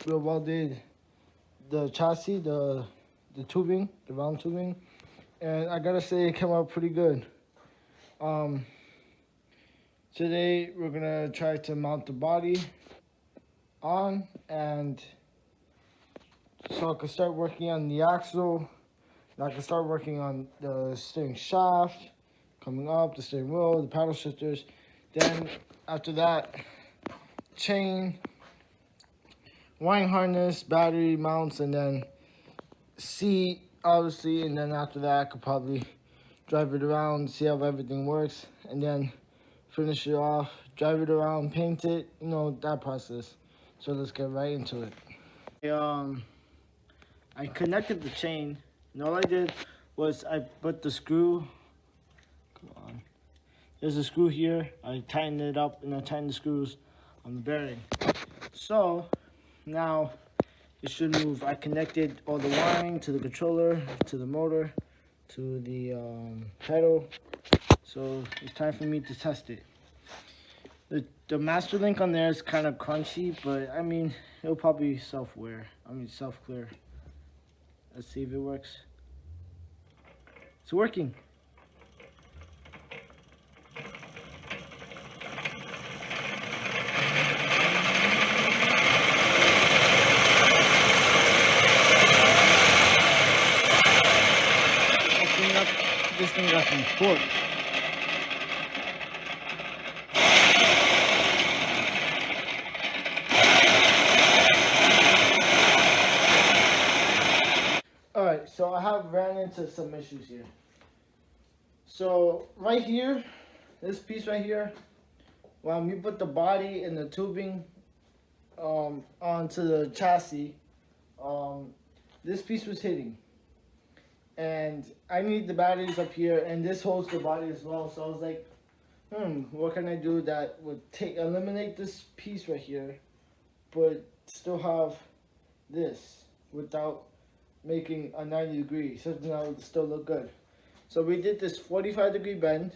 we welded the chassis, the tubing, the round tubing, and I gotta say it came out pretty good. Today we're gonna try to mount the body on, and so I can start working on the axle, and I can start working on the steering shaft, coming up, the steering wheel, the paddle shifters. Then after that, chain, wiring harness, battery mounts, and then seat, obviously. And then after that, I could probably drive it around, see how everything works, and then finish it off, drive it around, paint it, that process. So let's get right into it. I connected the chain, and all I did was I put the screw, come on, there's a screw here, I tightened it up, and I tightened the screws on the bearing. So now it should move. I connected all the wiring to the controller, to the motor, to the pedal. So it's time for me to test it. The master link on there is kind of crunchy, but I mean, it'll probably self-clear. Let's see if it works. It's working. Opening up, this thing got some torque. Alright, so I have ran into some issues here. So right here, this piece right here, when we put the body and the tubing onto the chassis, this piece was hitting. And I need the batteries up here, and this holds the body as well. So I was like, what can I do that would eliminate this piece right here, but still have this without making a 90 degree, something that would still look good. So we did this 45-degree bend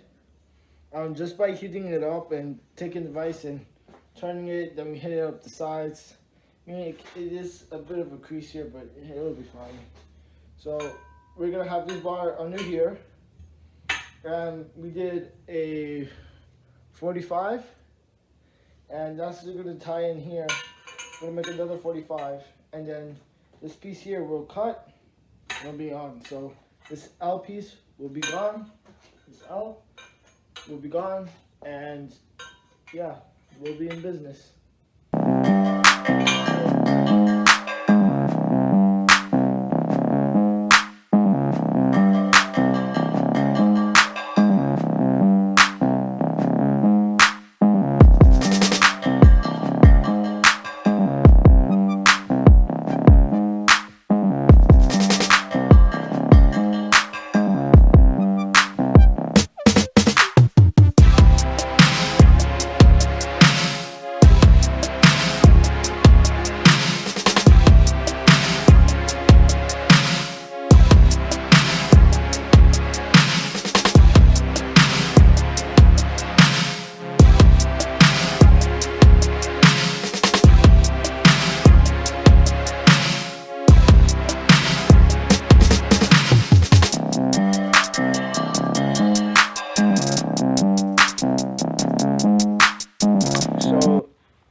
just by heating it up and taking the vise and turning it. Then we hit it up the sides. I mean, it is a bit of a crease here, but it'll be fine. So we're gonna have this bar under here, and we did a 45, and that's gonna tie in here. We're gonna make another 45, and then this piece here will cut and it'll be on. So this L piece will be gone. This L will be gone, and yeah, we'll be in business.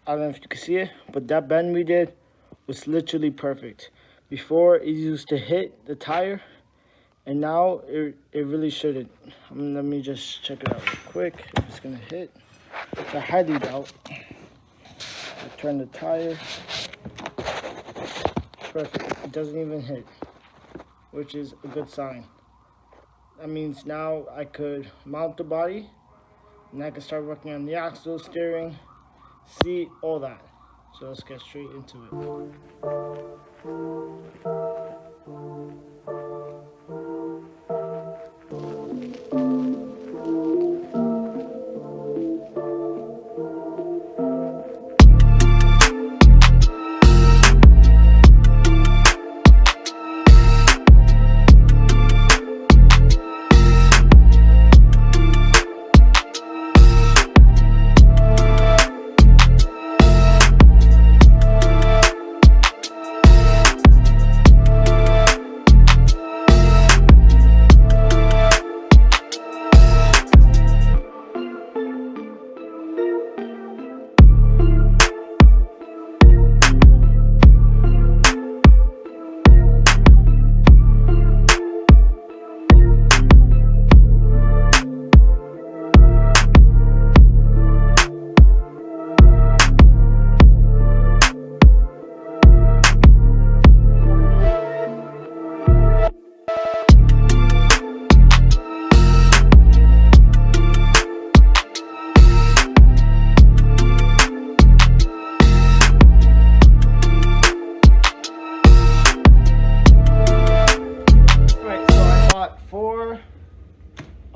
I don't know if you can see it, but that bend we did was literally perfect. Before it used to hit the tire, and now it really shouldn't. Let me just check it out real quick if it's gonna hit. It's a highly doubt. I turn the tire. Perfect. It doesn't even hit, which is a good sign. That means now I could mount the body, and I can start working on the axle, steering, seat, all that. So let's get straight into it.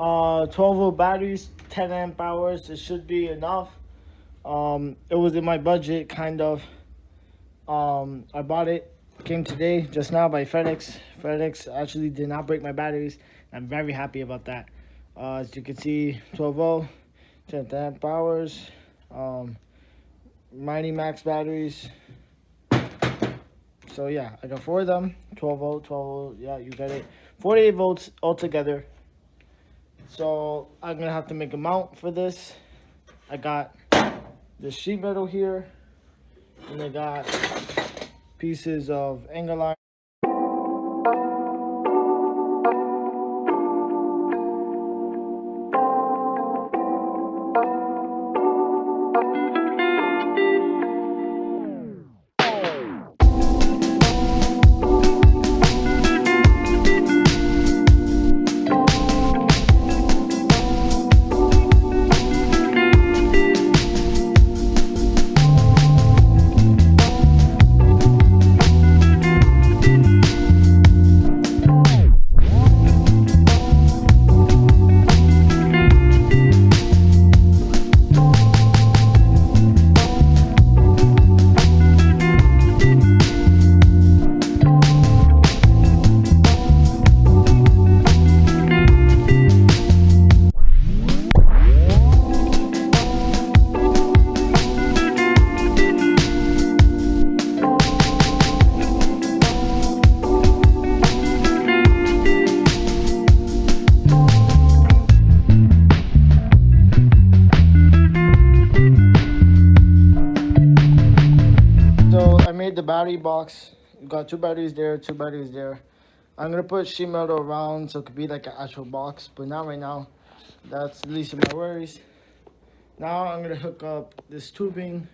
12-volt batteries, 10 amp hours. It should be enough. It was in my budget, kind of. I bought it. Came today, just now, by FedEx. FedEx actually did not break my batteries. I'm very happy about that. As you can see, 12 volt, 10 amp hours, Mighty Max batteries. So yeah, I got 4 of them. 12 volt, 12 volt. Yeah, you got it. 48 volts altogether. So I'm gonna have to make a mount for this. I got the sheet metal here, and I got pieces of angle iron. So I made the battery box. Got 2 batteries there, 2 batteries there. I'm gonna put sheet metal around so it could be like an actual box, but not right now. That's the least of my worries. Now I'm gonna hook up this tubing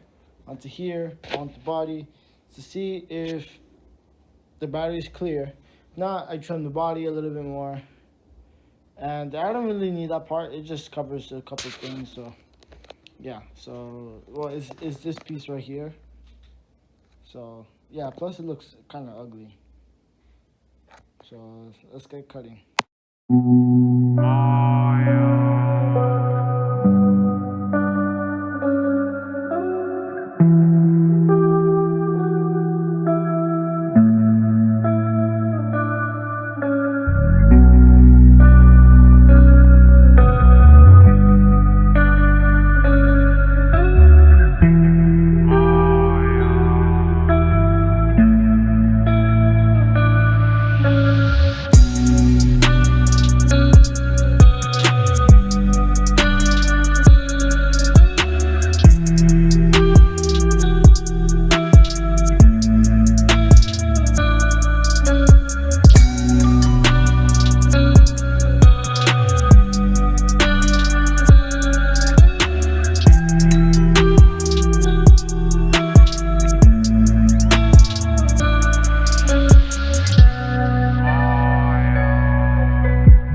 onto here, onto the body, to see if the battery's clear. If not, I trim the body a little bit more. And I don't really need that part. It just covers a couple things. So yeah. So well, it's this piece right here. So yeah. Plus it looks kind of ugly. So let's get cutting.